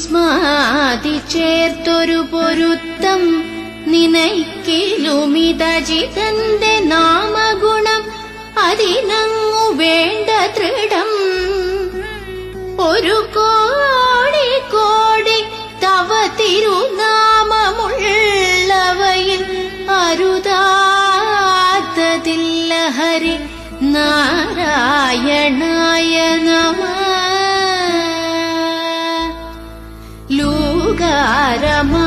സ്മാതി ചേർത്തൊരു പൊരുത്തം നിനയ്ക്കിലുമിതജിതന്റെ നാമഗുണം അതിനങ്ങു വേണ്ട ദൃഢം. ഒരു കോടി കോടി തവ തിരുനാമമുള്ളവയിൽ അരുതാത്തതില്ല ഹരി. നാരായണായ നമഃ. ലൂകാരമ